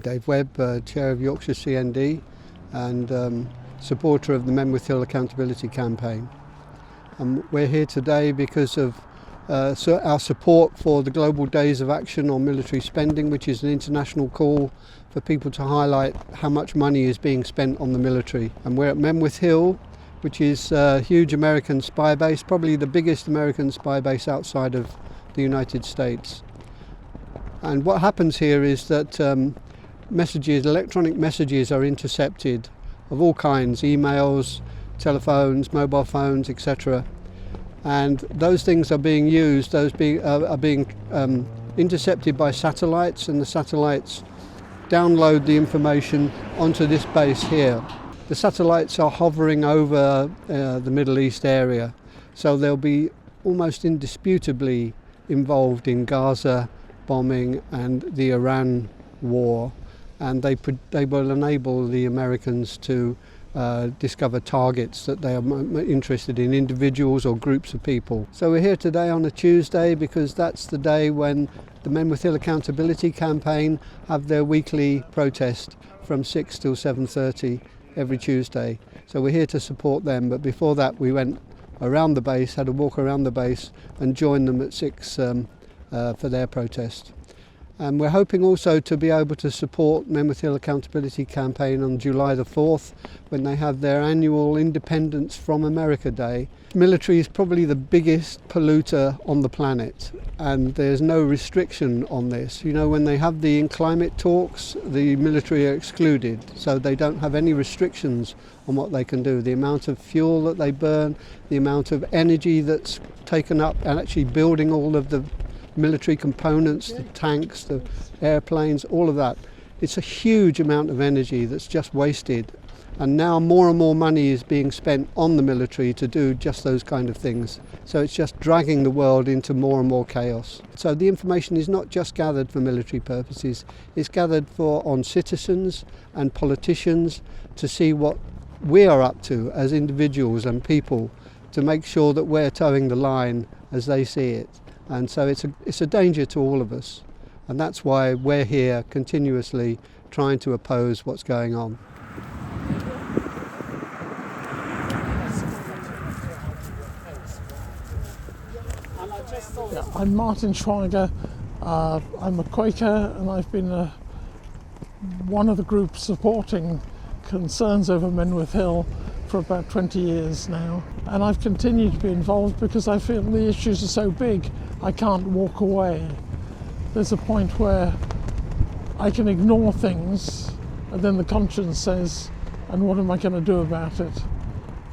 Dave Webb, Chair of Yorkshire CND and supporter of the Menwith Hill Accountability Campaign. We're here today because of our support for the Global Days of Action on Military Spending, which is an international call for people to highlight how much money is being spent on the military. And we're at Menwith Hill, which is a huge American spy base, probably the biggest American spy base outside of the United States. And what happens here is that electronic messages are intercepted of all kinds, emails, telephones, mobile phones, etc. And those things are being used, are being intercepted by satellites, and the satellites download the information onto this base here. The satellites are hovering over the Middle East area, so they'll be almost indisputably involved in Gaza bombing and the Iran war, and they will enable the Americans to discover targets that they are interested in, individuals or groups of people. So we're here today on a Tuesday because that's the day when the Menwith Hill Accountability Campaign have their weekly protest from 6 till 7:30 every Tuesday. So we're here to support them, but before that we went around the base, had a walk around the base and joined them at 6 for their protest. And we're hoping also to be able to support Menwith Hill Accountability Campaign on July the 4th when they have their annual Independence from America Day. Military is probably the biggest polluter on the planet, and there's no restriction on this. You know, when they have the climate talks, the military are excluded, so they don't have any restrictions on what they can do. The amount of fuel that they burn, the amount of energy that's taken up and actually building all of the military components, the tanks, the airplanes, all of that. It's a huge amount of energy that's just wasted. And now more and more money is being spent on the military to do just those kind of things. So it's just dragging the world into more and more chaos. So the information is not just gathered for military purposes, it's gathered on citizens and politicians to see what we are up to as individuals and people, to make sure that we're towing the line as they see it. And so it's a danger to all of us, and that's why we're here continuously trying to oppose what's going on. Yeah, I'm Martin Schweiger. I'm a Quaker, and I've been one of the groups supporting concerns over Menwith Hill for about 20 years now, and I've continued to be involved because I feel the issues are so big I can't walk away. There's a point where I can ignore things and then the conscience says, and what am I going to do about it?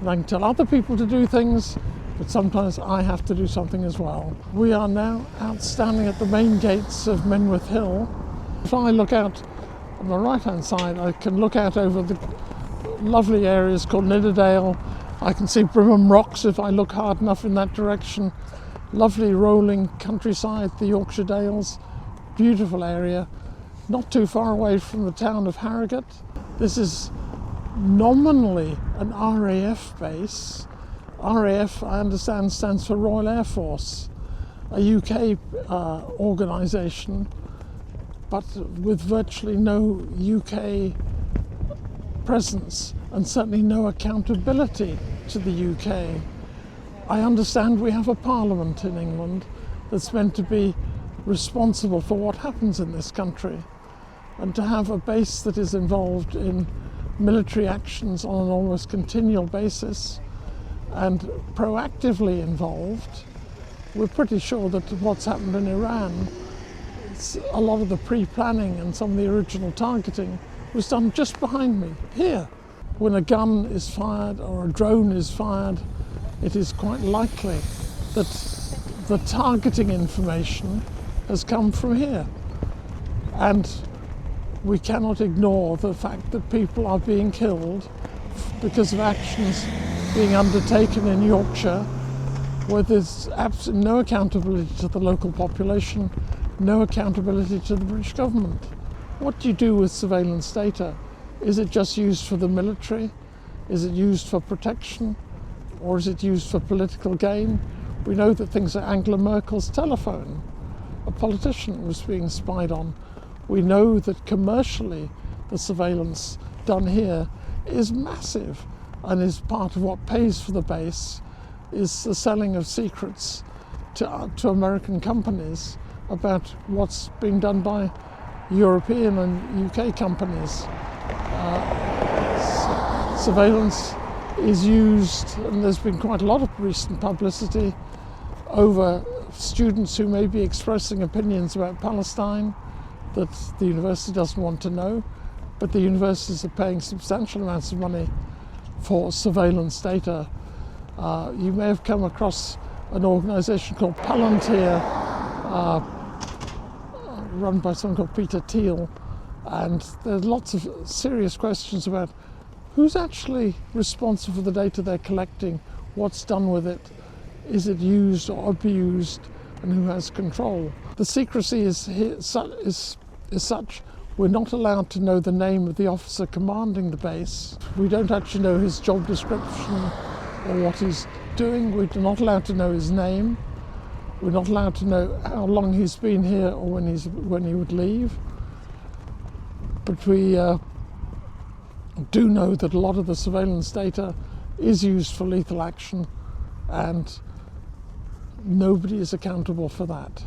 And I can tell other people to do things, but sometimes I have to do something as well. We are now standing at the main gates of Menwith Hill. If I look out on the right hand side, I can look out over the lovely areas called Nidderdale. I can see Brimham Rocks if I look hard enough in that direction. Lovely rolling countryside, the Yorkshire Dales, beautiful area, not too far away from the town of Harrogate. This is nominally an RAF base. RAF, I understand, stands for Royal Air Force, a UK organisation, but with virtually no UK presence and certainly no accountability to the UK. I understand we have a parliament in England that's meant to be responsible for what happens in this country, and to have a base that is involved in military actions on an almost continual basis and proactively involved. We're pretty sure that what's happened in Iran, a lot of the pre-planning and some of the original targeting was done just behind me, here. When a gun is fired or a drone is fired, it is quite likely that the targeting information has come from here. And we cannot ignore the fact that people are being killed because of actions being undertaken in Yorkshire where there's absolutely no accountability to the local population, no accountability to the British government. What do you do with surveillance data? Is it just used for the military? Is it used for protection? Or is it used for political gain? We know that things like Angela Merkel's telephone, a politician was being spied on. We know that commercially the surveillance done here is massive, and is part of what pays for the base is the selling of secrets to American companies about what's being done by European and UK companies. Surveillance is used, and there's been quite a lot of recent publicity over students who may be expressing opinions about Palestine that the university doesn't want to know, but the universities are paying substantial amounts of money for surveillance data. You may have come across an organisation called Palantir, run by someone called Peter Thiel, and there's lots of serious questions about who's actually responsible for the data they're collecting, what's done with it, is it used or abused, and who has control. The secrecy is such we're not allowed to know the name of the officer commanding the base. We don't actually know his job description or what he's doing. We're not allowed to know his name. We're not allowed to know how long he's been here or when he would leave. But we do know that a lot of the surveillance data is used for lethal action, and nobody is accountable for that.